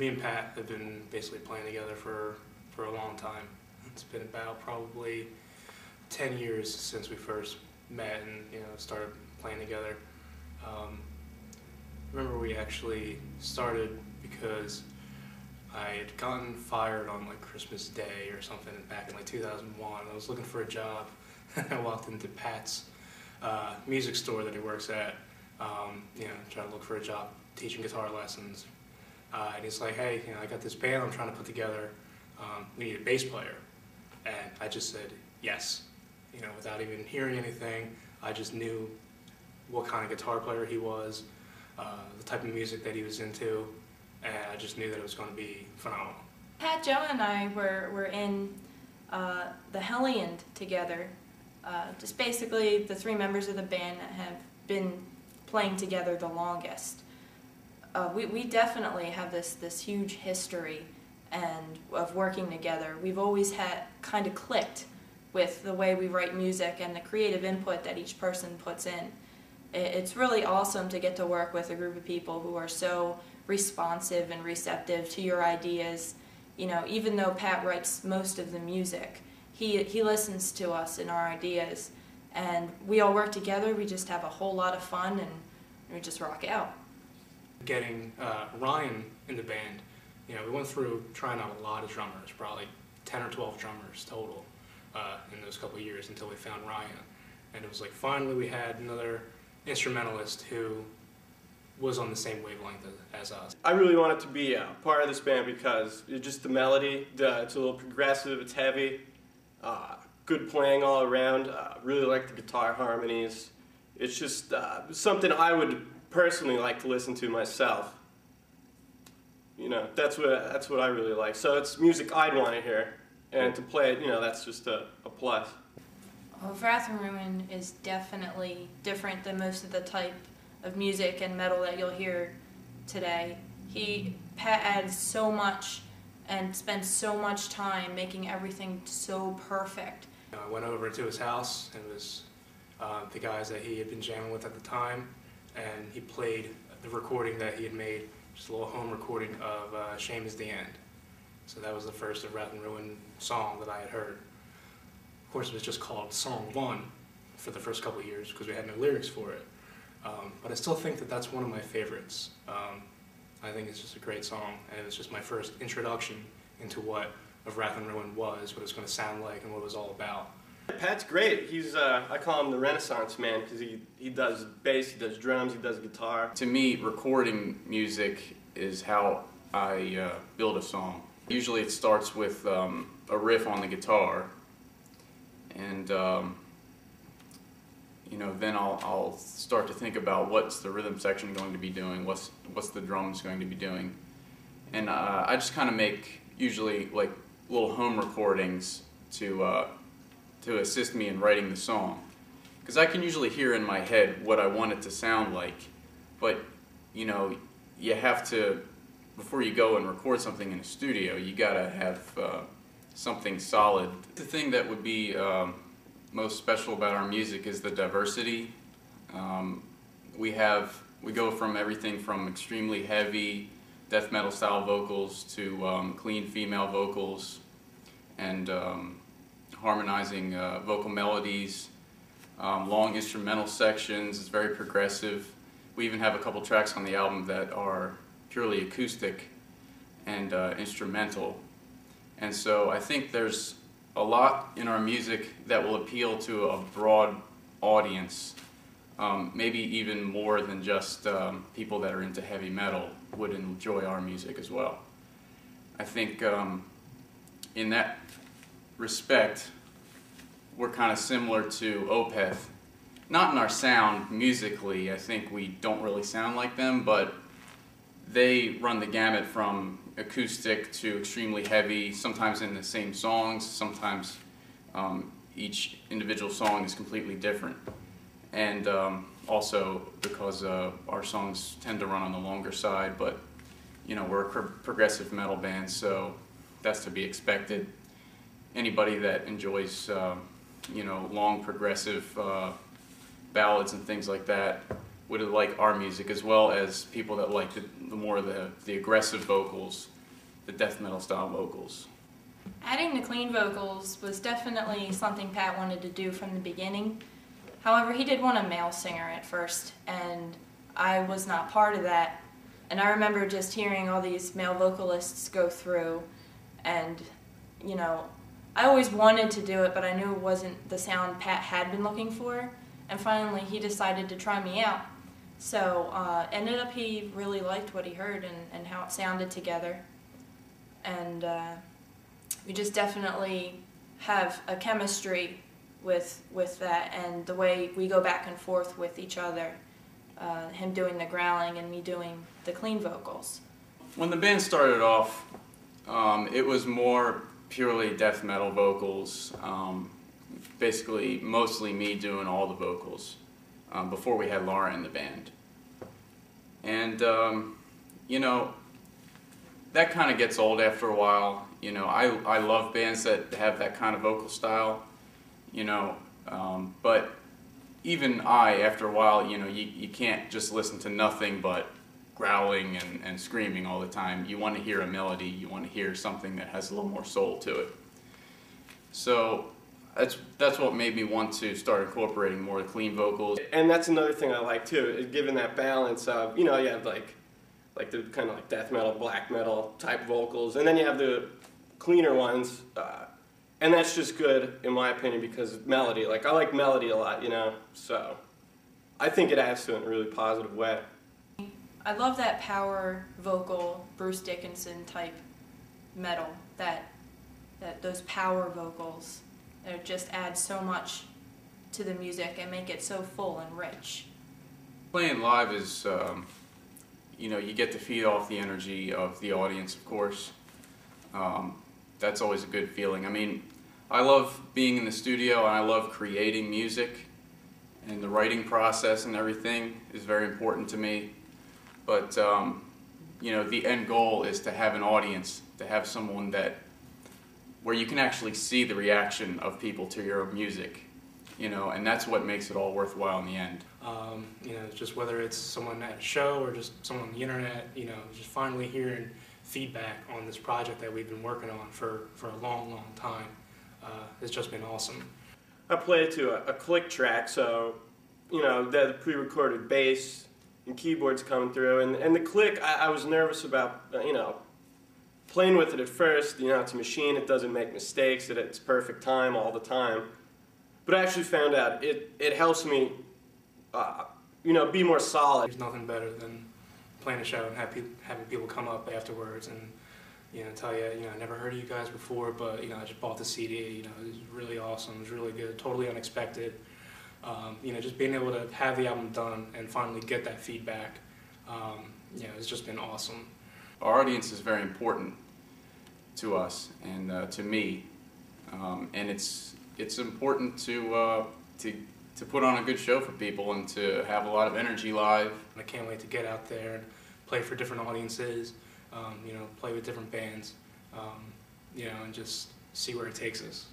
me and Pat have been basically playing together for a long time. It's been about probably 10 years since we first met and started playing together. I remember we actually started because I had gotten fired on like Christmas Day or something back in like 2001. I was looking for a job and I walked into Pat's music store that he works at, trying to look for a job teaching guitar lessons. And he's like, hey, I got this band I'm trying to put together. We need a bass player. And I just said yes. Without even hearing anything, I just knew what kind of guitar player he was, the type of music that he was into, and I just knew that it was going to be phenomenal. Pat, Joe, and I were in the Hellion together. Just basically the three members of the band that have been playing together the longest. We definitely have this huge history of working together. We've always had kind of clicked with the way we write music and the creative input that each person puts in. It's really awesome to get to work with a group of people who are so responsive and receptive to your ideas. Even though Pat writes most of the music, he listens to us and our ideas, and we all work together. We just have a whole lot of fun and we just rock out. Getting Ryan in the band, we went through trying out a lot of drummers, probably 10 or 12 drummers total in those couple of years until we found Ryan. And it was like finally we had another instrumentalist who was on the same wavelength as us. I really wanted to be a part of this band because it's just the melody, it's a little progressive, it's heavy, good playing all around, really like the guitar harmonies. It's just something I would personally like to listen to myself. That's what I really like. So it's music I'd want to hear, and to play it, that's just a plus. Well, Wrath and Ruin is definitely different than most of the type of music and metal that you'll hear today. Pat adds so much and spends so much time making everything so perfect. I went over to his house, and it was the guys that he had been jamming with at the time, and he played the recording that he had made, just a little home recording of Shame is the End. So that was the first of Wrath and Ruin song that I had heard. Of course, it was just called Song 1 for the first couple of years because we had no lyrics for it. But I still think that that's one of my favorites. I think it's just a great song, and it was just my first introduction into what of Wrath and Ruin was, what it was going to sound like, and what it was all about. Pat's great. He's I call him the Renaissance man because he does bass, he does drums, he does guitar. To me, recording music is how I build a song. Usually it starts with a riff on the guitar, and then I'll start to think about what's the rhythm section going to be doing, what's the drums going to be doing, and I just kind of make usually like little home recordings to assist me in writing the song, because I can usually hear in my head what I want it to sound like, but you have to, before you go and record something in a studio, you gotta have something solid. The thing that would be most special about our music is the diversity. We go from everything from extremely heavy death metal style vocals to clean female vocals and harmonizing vocal melodies, long instrumental sections. It's very progressive. We even have a couple tracks on the album that are purely acoustic and instrumental. And so I think there's a lot in our music that will appeal to a broad audience, maybe even more than just people that are into heavy metal would enjoy our music as well. I think in that respect, we're kind of similar to Opeth. Not in our sound musically, I think we don't really sound like them, but they run the gamut from acoustic to extremely heavy, sometimes in the same songs, sometimes each individual song is completely different. And also because our songs tend to run on the longer side, but we're a progressive metal band, so that's to be expected. Anybody that enjoys long progressive ballads and things like that would like our music, as well as people that like the more the aggressive vocals, the death metal style vocals. Adding the clean vocals was definitely something Pat wanted to do from the beginning. However, he did want a male singer at first, and I was not part of that. And I remember just hearing all these male vocalists go through, and, you know, I always wanted to do it, but I knew it wasn't the sound Pat had been looking for. And finally, he decided to try me out. So, ended up he really liked what he heard and how it sounded together. And we just definitely have a chemistry with that, and the way we go back and forth with each other. Him doing the growling and me doing the clean vocals. When the band started off, it was more purely death metal vocals, basically mostly me doing all the vocals, before we had Laura in the band. And, you know, that kind of gets old after a while. You know, I love bands that have that kind of vocal style, you know, but even after a while, you know, you can't just listen to nothing but growling and screaming all the time. You want to hear a melody, you want to hear something that has a little more soul to it. So that's what made me want to start incorporating more clean vocals. And that's another thing I like too, is given that balance of, you know, you have like the kind of like death metal, black metal type vocals, and then you have the cleaner ones, and that's just good in my opinion because of melody. Like, I like melody a lot, you know, so I think it adds to it in a really positive way. I love that power vocal, Bruce Dickinson type metal, those power vocals that just add so much to the music and make it so full and rich. Playing live is, you know, you get to feed off the energy of the audience, of course. That's always a good feeling. I mean, I love being in the studio and I love creating music, and the writing process and everything is very important to me. But, you know, the end goal is to have an audience, to have someone where you can actually see the reaction of people to your music, you know, and that's what makes it all worthwhile in the end. You know, just whether it's someone at a show or just someone on the internet, you know, just finally hearing feedback on this project that we've been working on for a long, long time. It's just been awesome. I play it to a click track, so, you know, the pre-recorded bass and keyboards coming through, and the click, I was nervous about, you know, playing with it at first. You know, it's a machine, it doesn't make mistakes, it's perfect time all the time. But I actually found out it helps me, you know, be more solid. There's nothing better than playing a show and having people come up afterwards and, you know, tell you, you know, I never heard of you guys before, but, you know, I just bought the CD, you know, it was really awesome, it was really good, totally unexpected. You know, just being able to have the album done and finally get that feedback, you know, it's just been awesome. Our audience is very important to us and to me, and it's important to put on a good show for people and to have a lot of energy live. I can't wait to get out there and play for different audiences, you know, play with different bands, you know, and just see where it takes us.